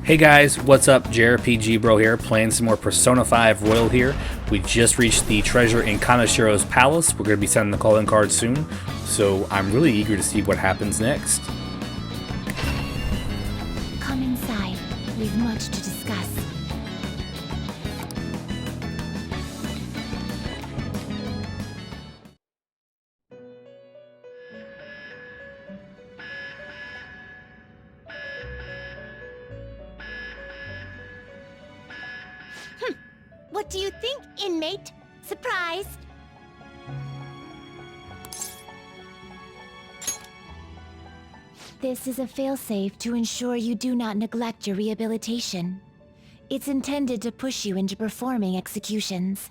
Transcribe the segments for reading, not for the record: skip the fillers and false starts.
Hey guys, what's up? JRPG Bro here, playing some more Persona 5 Royal here. We just reached the treasure in Kanashiro's palace. We're going to be sending the calling card soon, so I'm really eager to see what happens next. Come inside. We've much to discuss. What do you think, inmate? Surprised? This is a failsafe to ensure you do not neglect your rehabilitation. It's intended to push you into performing executions.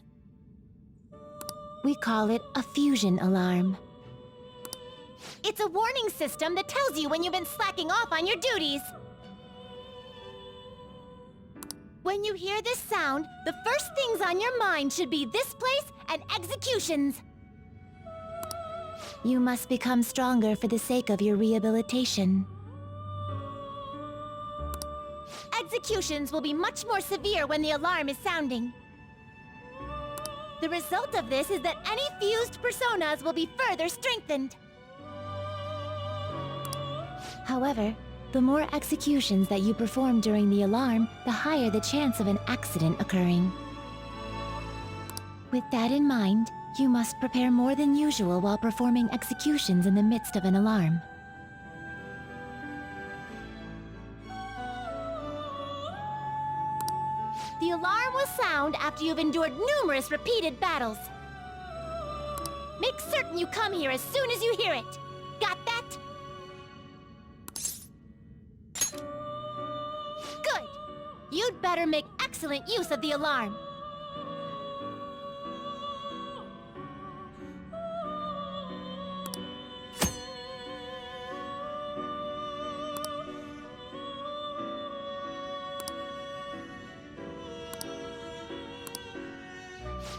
We call it a fusion alarm. It's a warning system that tells you when you've been slacking off on your duties. When you hear this sound, the first things on your mind should be this place and executions. You must become stronger for the sake of your rehabilitation. Executions will be much more severe when the alarm is sounding. The result of this is that any fused personas will be further strengthened. However, the more executions that you perform during the alarm, the higher the chance of an accident occurring. With that in mind, you must prepare more than usual while performing executions in the midst of an alarm. The alarm will sound after you've endured numerous repeated battles. Make certain you come here as soon as you hear it. Got that? Good! You'd better make excellent use of the alarm.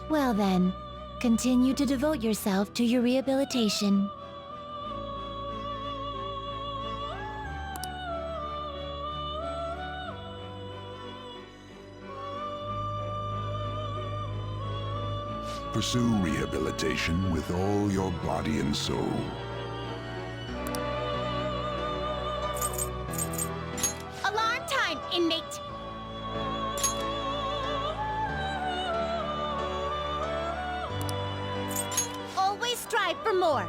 Well then, continue to devote yourself to your rehabilitation. Pursue rehabilitation with all your body and soul. Alarm time, inmate! Always strive for more.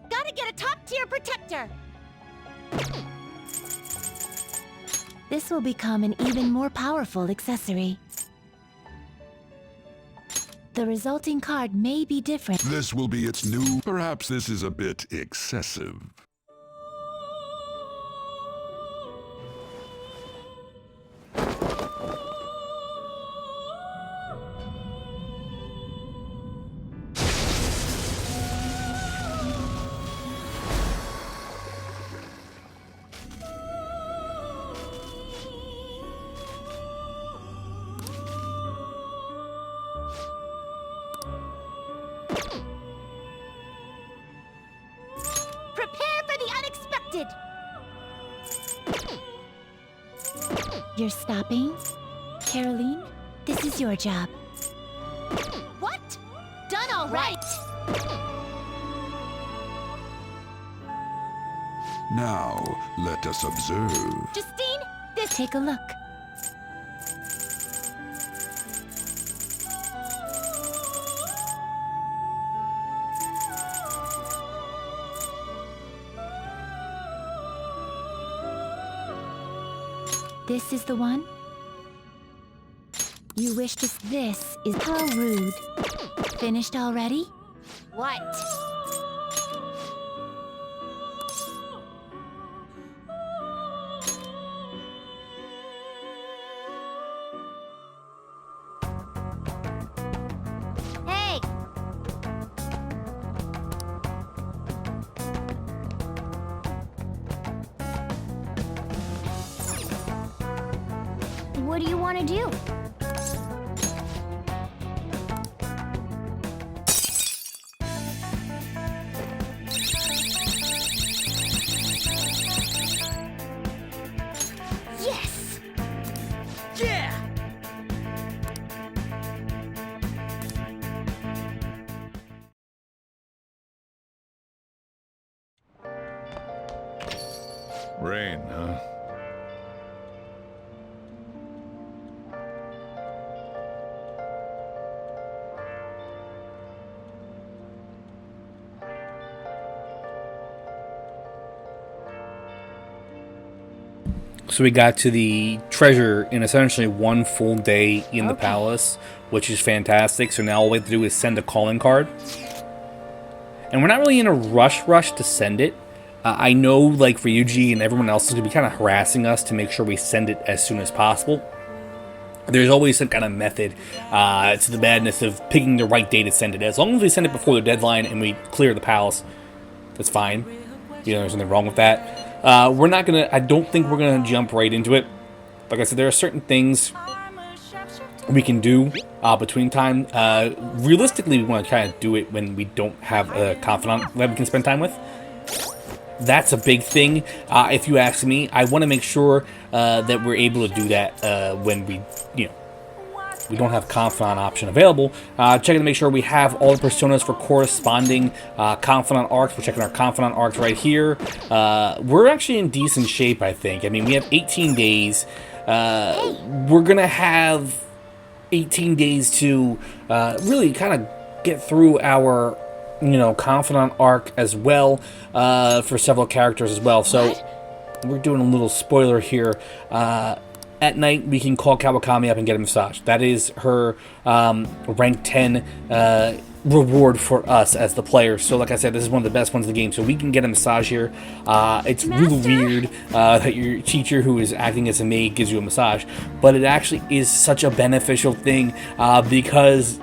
Gotta get a top-tier protector! This will become an even more powerful accessory. The resulting card may be different. This will be its new... Perhaps this is a bit excessive. Prepare for the unexpected! You're stopping? Caroline, this is your job. What? Done all right! Now, let us observe. Justine, take a look. This is the one? You wish to... This is... How rude. Finished already? What? what do you want to do? Yes! Yeah! Rain, huh? So we got to the treasure in essentially one full day in the palace, which is fantastic. So now all we have to do is send a calling card. And we're not really in a rush to send it. I know, like, Ryuji and everyone else is going to be kind of harassing us to make sure we send it as soon as possible. There's always some kind of method to the madness of picking the right day to send it. As long as we send it before the deadline and we clear the palace, that's fine. You know, there's nothing wrong with that. We're not going to... I don't think we're going to jump right into it. Like I said, there are certain things we can do between time. Realistically, we want to kind of do it when we don't have a confidant that we can spend time with. That's a big thing, if you ask me. I want to make sure that we're able to do that when we, we don't have confidant option available. Checking to make sure we have all the personas for corresponding confidant arcs. We're checking our confidant arcs right here. We're actually in decent shape, I think. I mean, we have 18 days. We're going to have 18 days to really kind of get through our, confidant arc as well for several characters as well. So we're doing a little spoiler here. At night, we can call Kawakami up and get a massage. That is her rank 10 reward for us as the players. So like I said, this is one of the best ones in the game. So we can get a massage here. It's really weird that your teacher who is acting as a maid gives you a massage. But it actually is such a beneficial thing because,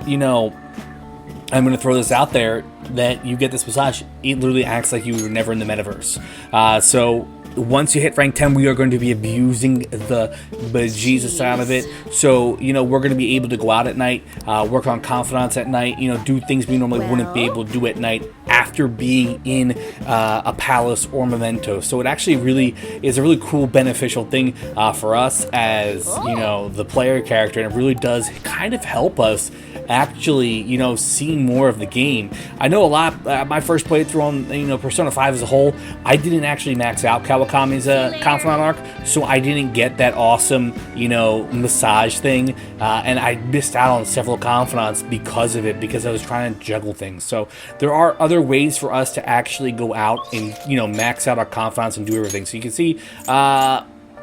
I'm going to throw this out there, that you get this massage, it literally acts like you were never in the metaverse. So once you hit rank 10, we are going to be abusing the bejesus out of it. So, we're going to be able to go out at night, work on confidants at night, do things we normally wouldn't be able to do at night after being in a palace or Mementos. So it actually really is a really cool, beneficial thing for us as, the player character. And it really does kind of help us actually, seeing more of the game. I know a lot, my first playthrough on, Persona 5 as a whole, I didn't actually max out Kawakami's confidant arc, so I didn't get that awesome, massage thing, and I missed out on several confidants because of it, because I was trying to juggle things. So there are other ways for us to actually go out and, max out our confidants and do everything. So you can see,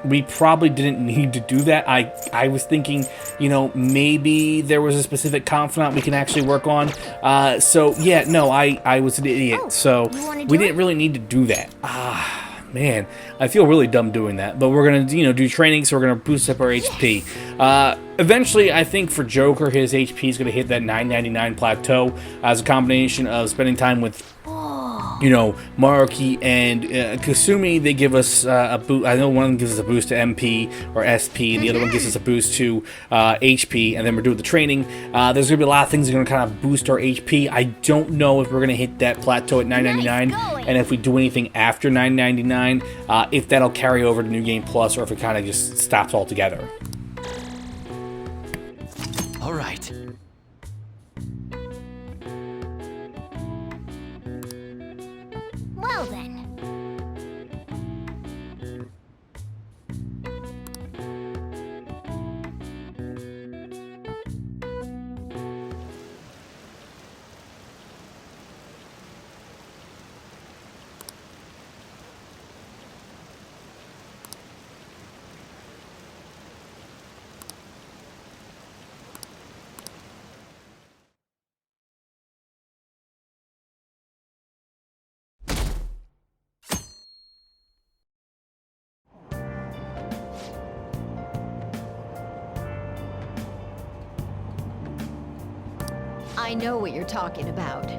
we probably didn't need to do that. I was thinking, maybe there was a specific confidant we can actually work on. So yeah, no, I was an idiot. So we didn't really need to do that. Man, I feel really dumb doing that. But we're gonna, do training, so we're gonna boost up our HP. Eventually, I think for Joker, his HP is gonna hit that 999 plateau as a combination of spending time with, Maruki and Kasumi. They give us a boost. I know one of them gives us a boost to MP or SP, and the other one gives us a boost to HP, and then we're doing the training. There's going to be a lot of things that are going to kind of boost our HP. I don't know if we're going to hit that plateau at 999, and if we do anything after 999, if that'll carry over to New Game Plus, or if it kind of just stops altogether. All right. Well then. I know what you're talking about.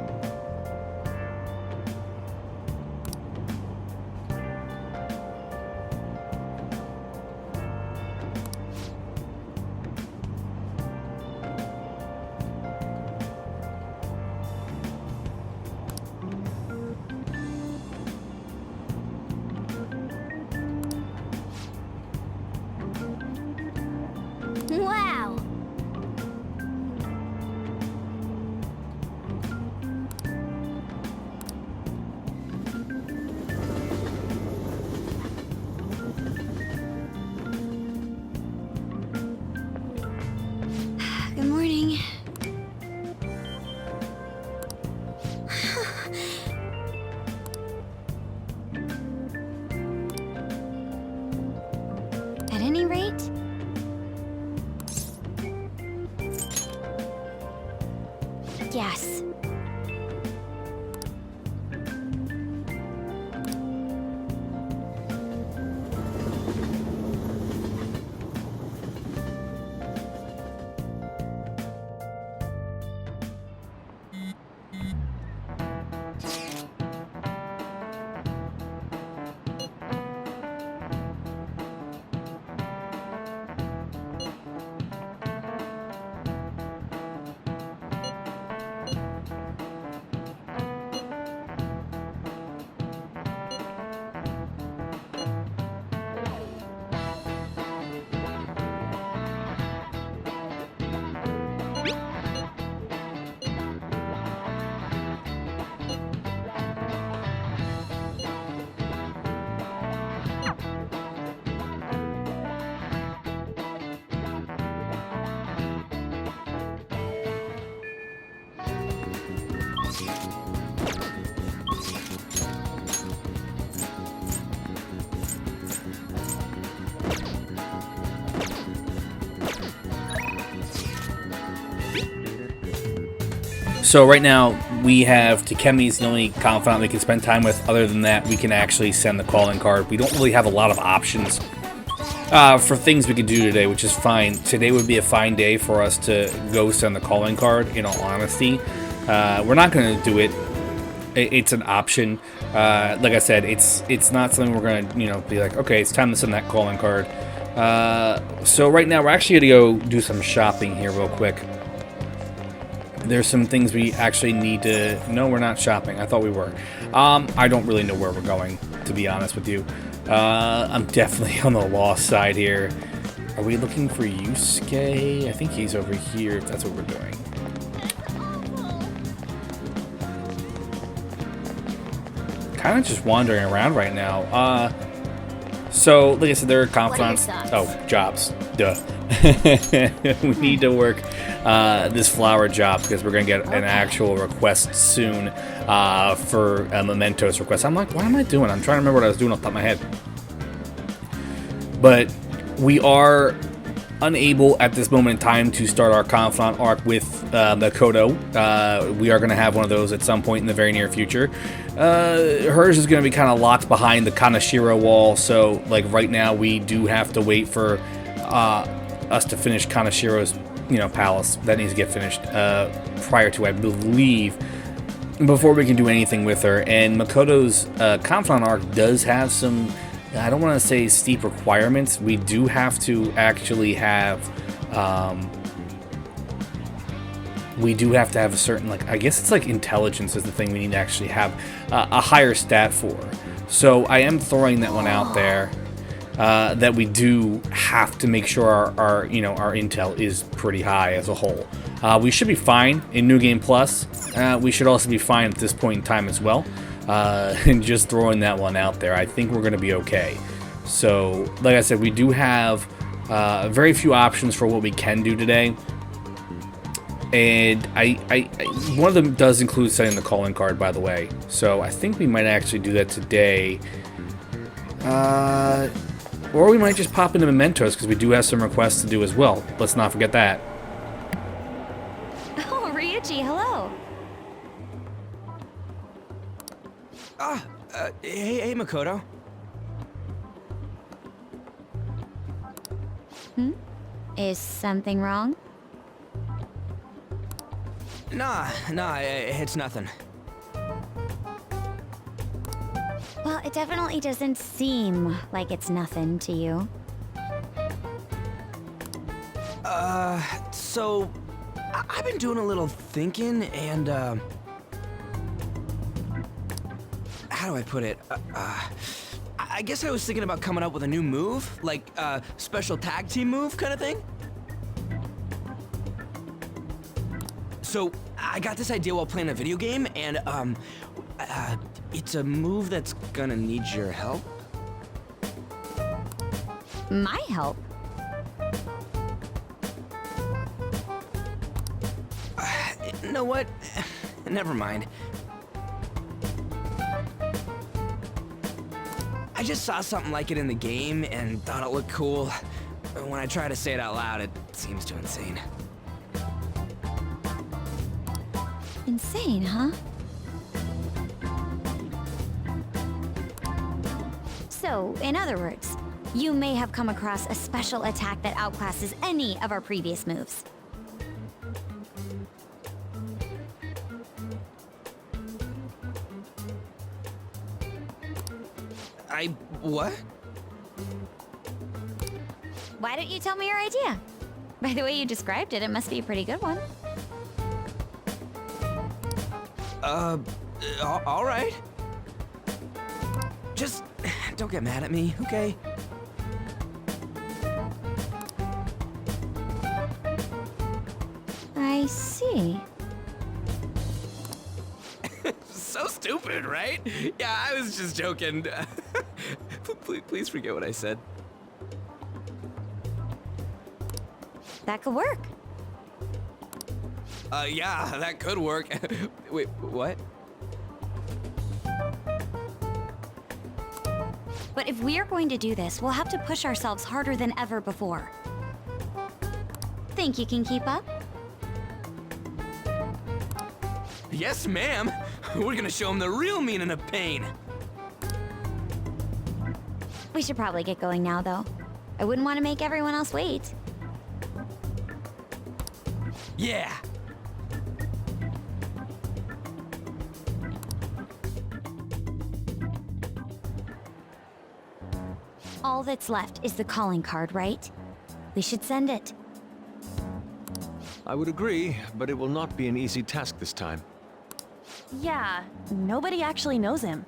Yes. So right now we have Takemi's the only confidant we can spend time with. Other than that, we can actually send the calling card. We don't really have a lot of options for things we could do today, which is fine. Today would be a fine day for us to go send the calling card, in all honesty. We're not going to do it. It's an option. Like I said, it's not something we're going to, be like, okay, it's time to send that calling card. So right now we're actually going to go do some shopping here real quick. There's some things we actually need to... No, we're not shopping. I thought we were. I don't really know where we're going, to be honest with you. I'm definitely on the lost side here. Are we looking for Yusuke? I think he's over here, if that's what we're doing. Kind of just wandering around right now. So, like I said, there are confidants. Oh, jobs. Duh. We need to work this flower job because we're going to get an actual request soon for a Mementos request. I'm like, what am I doing? I'm trying to remember what I was doing off the top of my head. But we are unable at this moment in time to start our confidant arc with Makoto. We are going to have one of those at some point in the very near future. Hers is going to be kind of locked behind the Kaneshiro wall, so like right now we do have to wait for us to finish Kaneshiro's palace. That needs to get finished prior to, I believe, before we can do anything with her. And Makoto's confidant arc does have some, I don't want to say steep requirements. We do have to actually have a certain, like, I guess it's like intelligence is the thing we need to actually have a higher stat for. So I am throwing that one out there, that we do have to make sure our intel is pretty high as a whole. We should be fine in New Game Plus. We should also be fine at this point in time as well. And just throwing that one out there, I think we're going to be okay. So, like I said, we do have very few options for what we can do today. And one of them does include sending the calling card, by the way. So I think we might actually do that today. Or we might just pop into Mementos, because we do have some requests to do as well. Let's not forget that. Oh, Ryuji, hello. Hey, Makoto. Is something wrong? Nah, it's nothing. Well, it definitely doesn't seem like it's nothing to you. So I've been doing a little thinking, and how do I put it? I guess I was thinking about coming up with a new move, like a special tag team move kind of thing. So I got this idea while playing a video game, and it's a move that's gonna need your help. My help? You know what? Never mind. I just saw something like it in the game and thought it looked cool. When I try to say it out loud, it seems too insane. Insane, huh? So, in other words, you may have come across a special attack that outclasses any of our previous moves. What? Why don't you tell me your idea? By the way you described it, it must be a pretty good one. All right. Just don't get mad at me, okay? I see. So stupid, right? Yeah, I was just joking. Please forget what I said. That could work. Yeah, that could work. Wait, what? But if we're going to do this, we'll have to push ourselves harder than ever before. Think you can keep up? Yes, ma'am. We're gonna show him the real meaning of pain. We should probably get going now, though. I wouldn't want to make everyone else wait. Yeah. All that's left is the calling card, right? We should send it. I would agree, but it will not be an easy task this time. Yeah, nobody actually knows him.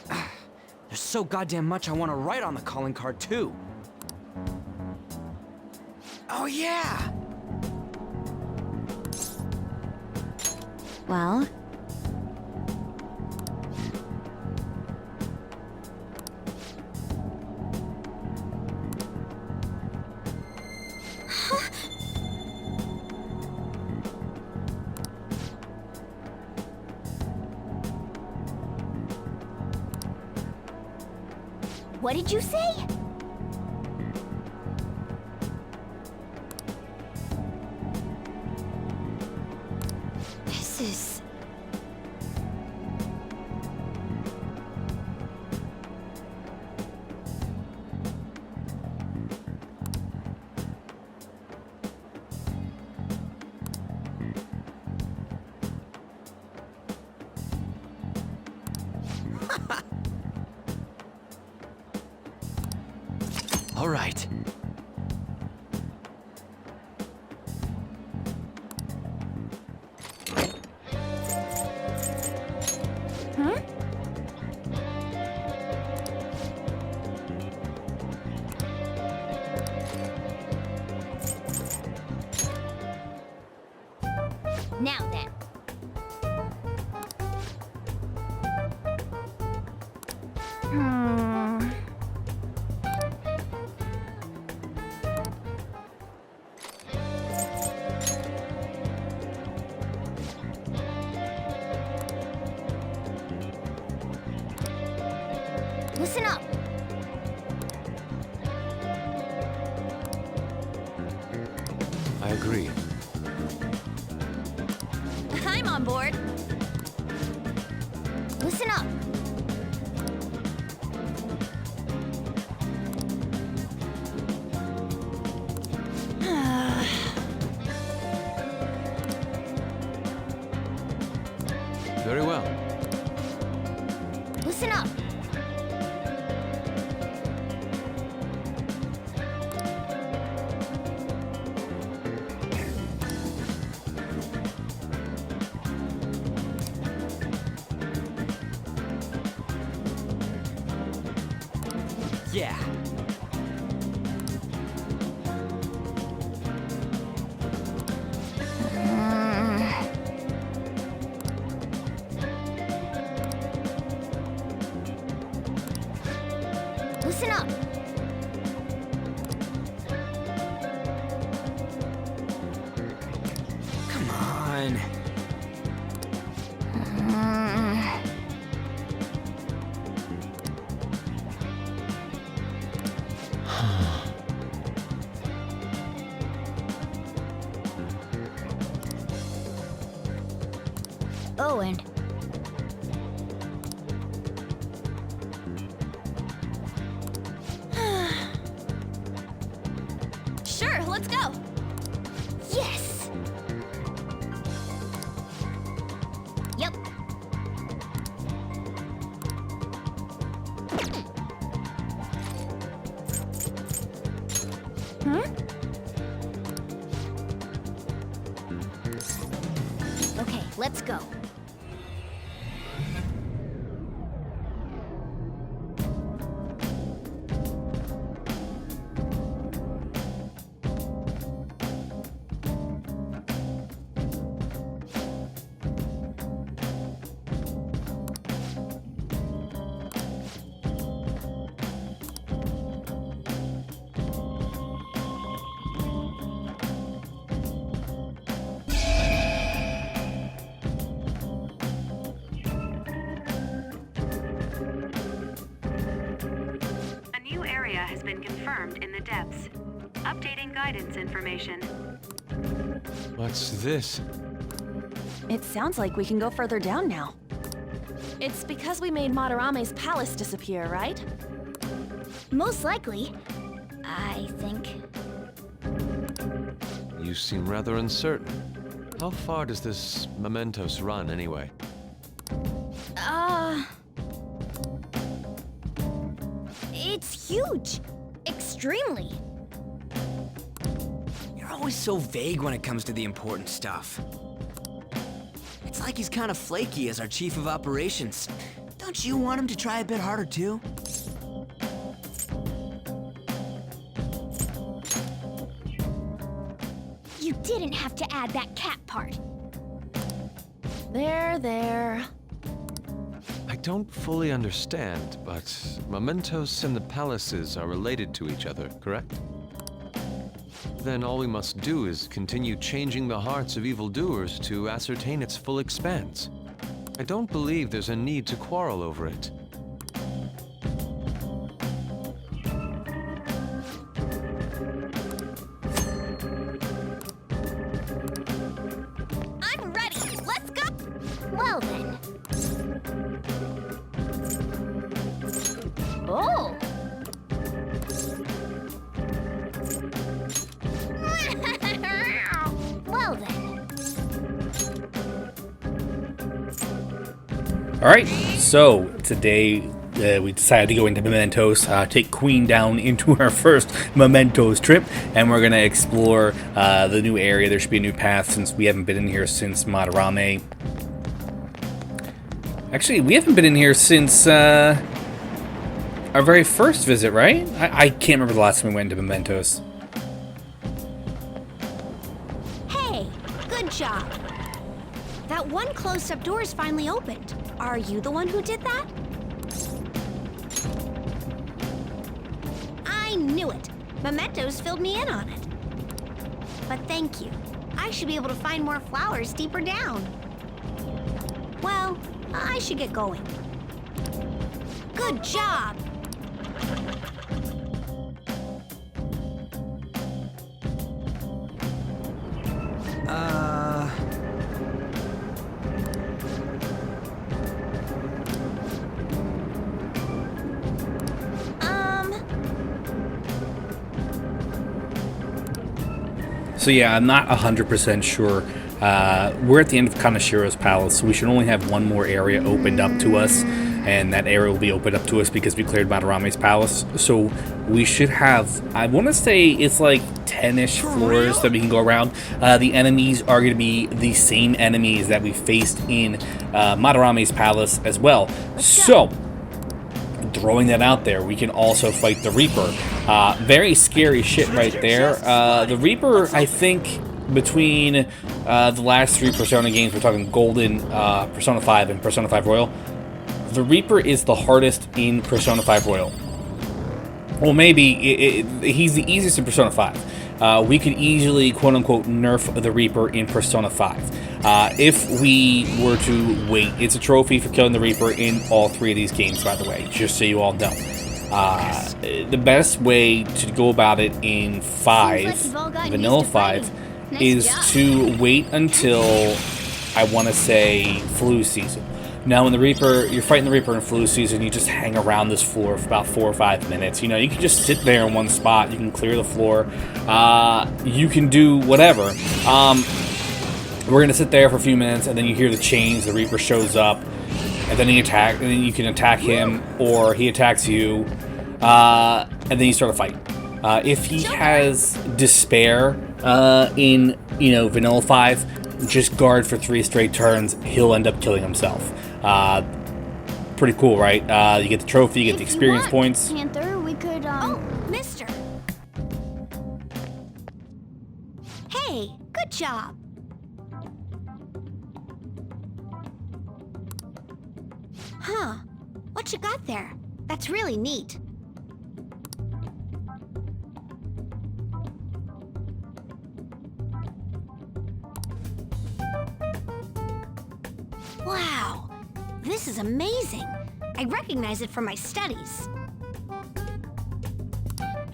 There's so goddamn much I want to write on the calling card, too. Oh, yeah! Well, What did you say? this is... All right. Now then. Listen up. I agree. I'm on board. Listen up. Very well. Listen up. Yeah. Listen up. Come on. Owen. Sure, let's go. Yes. Yep. Okay, let's go. A new area has been confirmed in the depths. Updating guidance information. What's this? It sounds like we can go further down now. It's because we made Madarame's palace disappear, right? Most likely. I think. You seem rather uncertain. How far does this Mementos run, anyway? It's huge. Extremely. You're always so vague when it comes to the important stuff. It's like he's kind of flaky as our chief of operations. Don't you want him to try a bit harder, too? You didn't have to add that cat part. There. I don't fully understand, but Mementos and the palaces are related to each other, correct? Then all we must do is continue changing the hearts of evildoers to ascertain its full expanse. I don't believe there's a need to quarrel over it. I'm ready. Let's go. Well then. Oh. Well then. Alright, so today we decided to go into Mementos, take Queen down into our first Mementos trip, and we're going to explore the new area. There should be a new path since we haven't been in here since Madarame. Actually, we haven't been in here since our very first visit, right? I can't remember the last time we went into Mementos. Hey, good job. That one closed-up door is finally opened. Are you the one who did that? I knew it. Mementos filled me in on it. But thank you. I should be able to find more flowers deeper down. Well, I should get going. Good job! So yeah, I'm not 100% sure. We're at the end of Kanashiro's palace, so we should only have one more area opened up to us, and that area will be opened up to us because we cleared Madarame's palace. So we should have, I want to say it's like 10-ish floors that we can go around. The enemies are going to be the same enemies that we faced in Madarame's palace as well. So, throwing that out there, we can also fight the Reaper. Very scary shit right there. The Reaper, I think, between the last three Persona games, we're talking Golden, Persona 5, and Persona 5 Royal, the Reaper is the hardest in Persona 5 Royal. Well, maybe he's the easiest in Persona 5. We could easily, quote-unquote, nerf the Reaper in Persona 5. If we were to wait, it's a trophy for killing the Reaper in all three of these games, by the way, just so you all know. The best way to go about it in 5, Vanilla 5, is to wait until I want to say flu season. Now, when you're fighting the Reaper in flu season, you just hang around this floor for about 4 or 5 minutes. You know, you can just sit there in one spot. You can clear the floor. You can do whatever. We're gonna sit there for a few minutes, and then you hear the chains. The Reaper shows up, and then and then you can attack him, or he attacks you, and then you start a fight. If he has Despair in Vanilla 5, just guard for 3 straight turns. He'll end up killing himself. Pretty cool, right? You get the trophy, you get the experience points. Panther, we could, Oh, mister. Hey, good job. Huh. What you got there? That's really neat. Wow. This is amazing. I recognize it from my studies.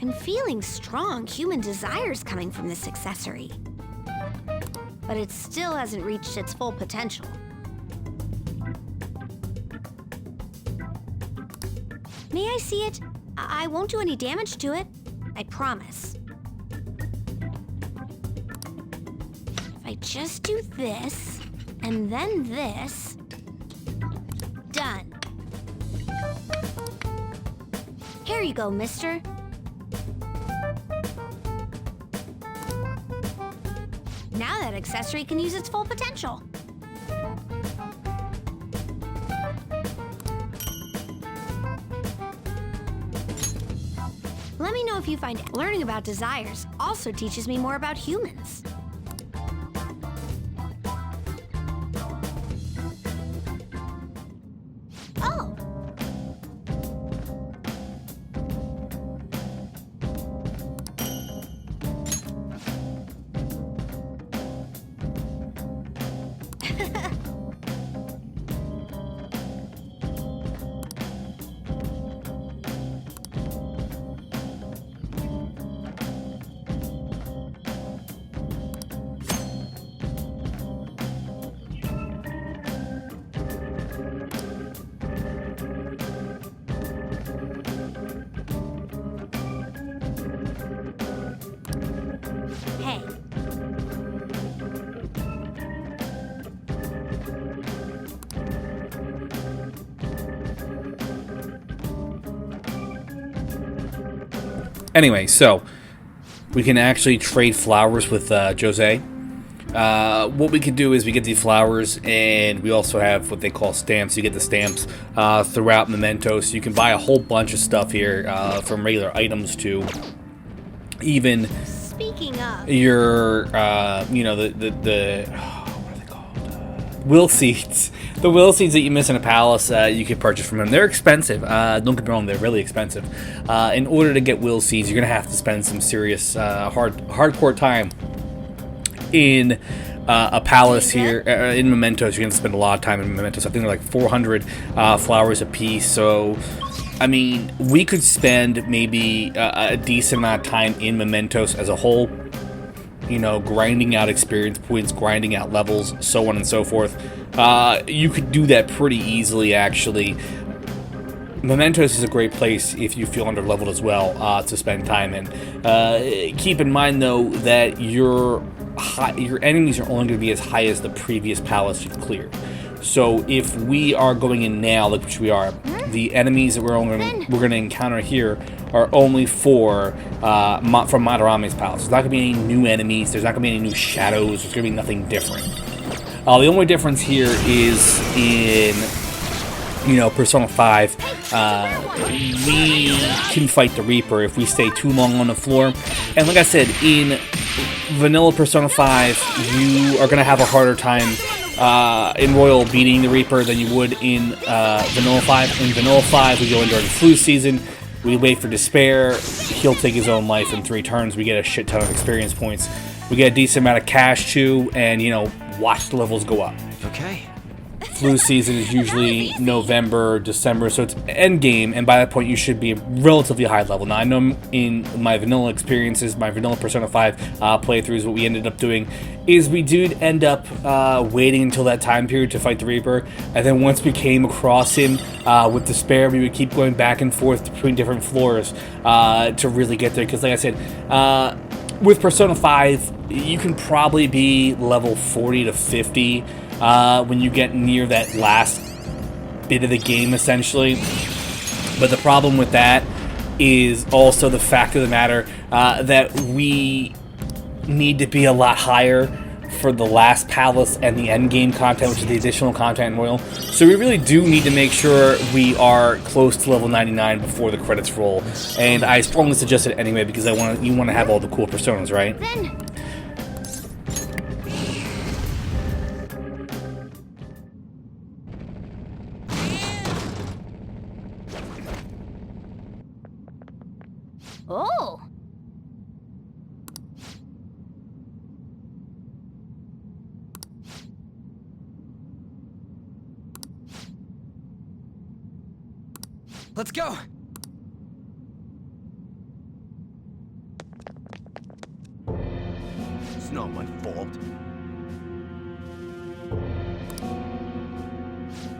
I'm feeling strong human desires coming from this accessory. But it still hasn't reached its full potential. May I see it? I won't do any damage to it. I promise. If I just do this, and then this... Done. Here you go, mister. Now that accessory can use its full potential. Let me know if you find learning about desires also teaches me more about humans. Oh. Hey. Anyway, so we can actually trade flowers with Jose. What we can do is we get the flowers, and we also have what they call stamps. You get the stamps throughout Mementos. You can buy a whole bunch of stuff here, from regular items to even Speaking of, your, what are they called? Will seeds. The will seeds that you miss in a palace, you can purchase from them. They're expensive. Don't get me wrong, they're really expensive. In order to get will seeds, you're going to have to spend some serious, hardcore time in a palace here. In Mementos, you're going to spend a lot of time in Mementos. I think they're like 400 flowers a piece, so... I mean, we could spend maybe a decent amount of time in Mementos as a whole, grinding out experience points, grinding out levels, so on and so forth. You could do that pretty easily, actually. Mementos is a great place if you feel under-leveled as well to spend time in. Keep in mind, though, that your enemies are only going to be as high as the previous palace you've cleared. So if we are going in now, like which we are, the enemies that we're going to encounter here are only from Madarame's palace. There's not going to be any new enemies. There's not going to be any new shadows. There's going to be nothing different. The only difference here is in, Persona 5. We can fight the Reaper if we stay too long on the floor. And like I said, in vanilla Persona 5, you are going to have a harder time in Royal beating the Reaper than you would in Vanilla 5. In Vanilla 5, we go in during flu season, we wait for Despair, he'll take his own life in 3 turns, we get a shit ton of experience points, we get a decent amount of cash too, and, watch the levels go up. Okay. Flu season is usually November, December, so it's end game, and by that point you should be a relatively high level. Now I know in my vanilla experiences, my vanilla Persona 5 playthroughs, what we ended up doing is we did end up waiting until that time period to fight the Reaper, and then once we came across him with Despair, we would keep going back and forth between different floors to really get there, because like I said, with Persona 5, you can probably be level 40 to 50 when you get near that last bit of the game, essentially. But the problem with that is also the fact of the matter that we need to be a lot higher for the last palace and the end game content, which is the additional content in Royal. So we really do need to make sure we are close to level 99 before the credits roll. And I strongly suggest it anyway, because you want to have all the cool personas, right? Then Oh! Let's go! It's not my fault.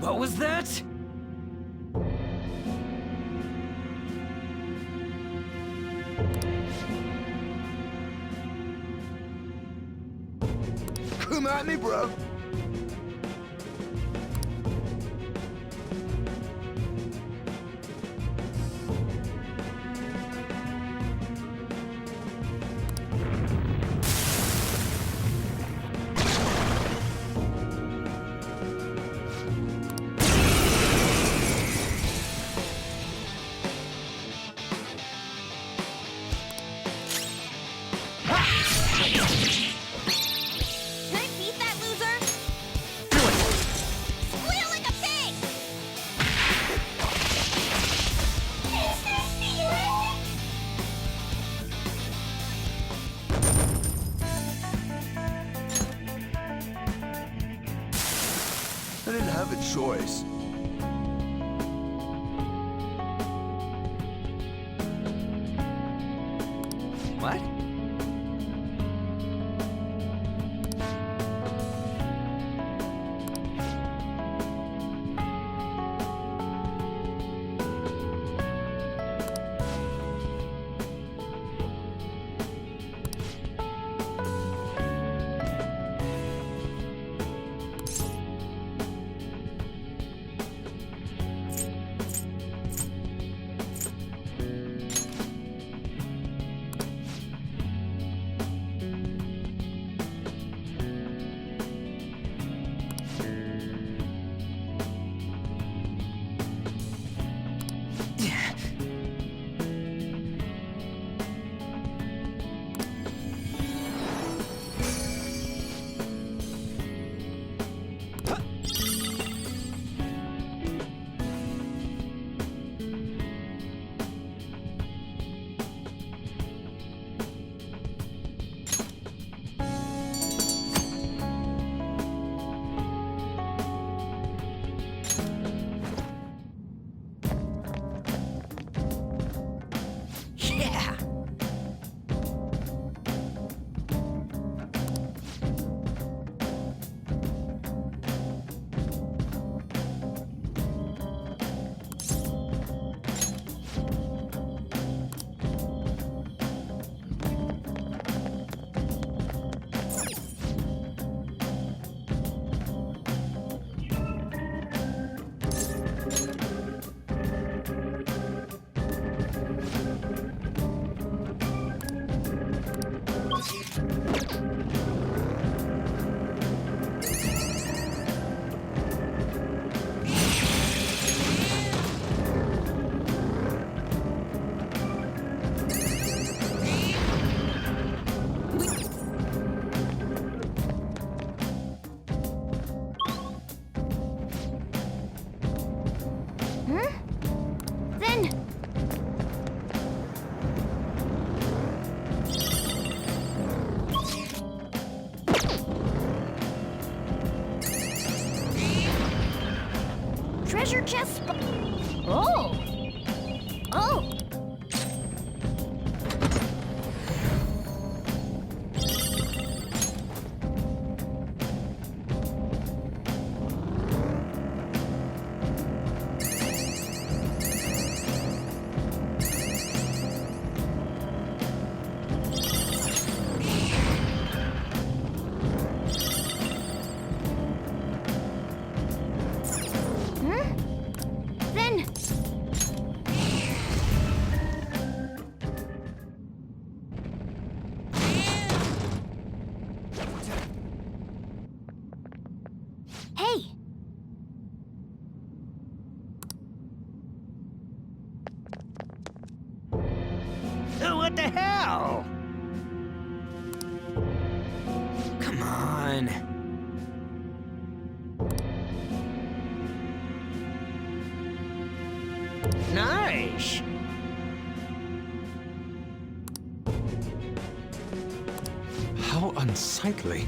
What was that? Come at me, bro. can I beat that loser? Squeal like a pig! I didn't have a choice. What? What the hell? Come on. Nice. How unsightly.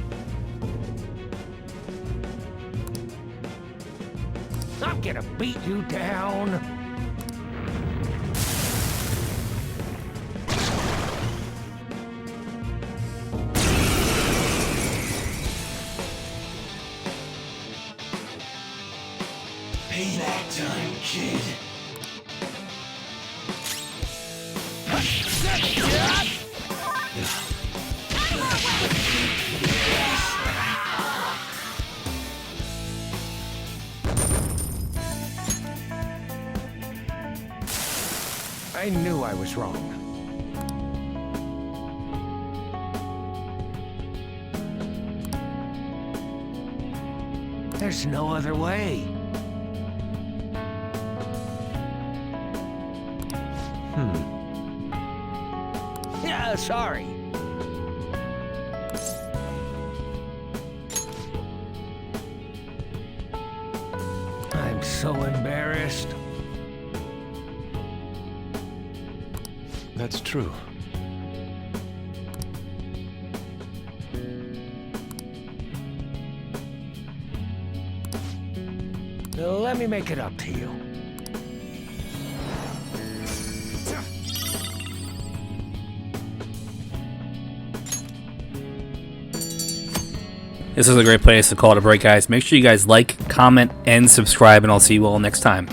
I'm gonna beat you down. Payback time, kid. I knew I was wrong. There's no other way. Yeah, sorry. I'm so embarrassed. That's true. Let me make it up to you. This is a great place to call it a break, guys. Make sure you guys like, comment, and subscribe, and I'll see you all next time.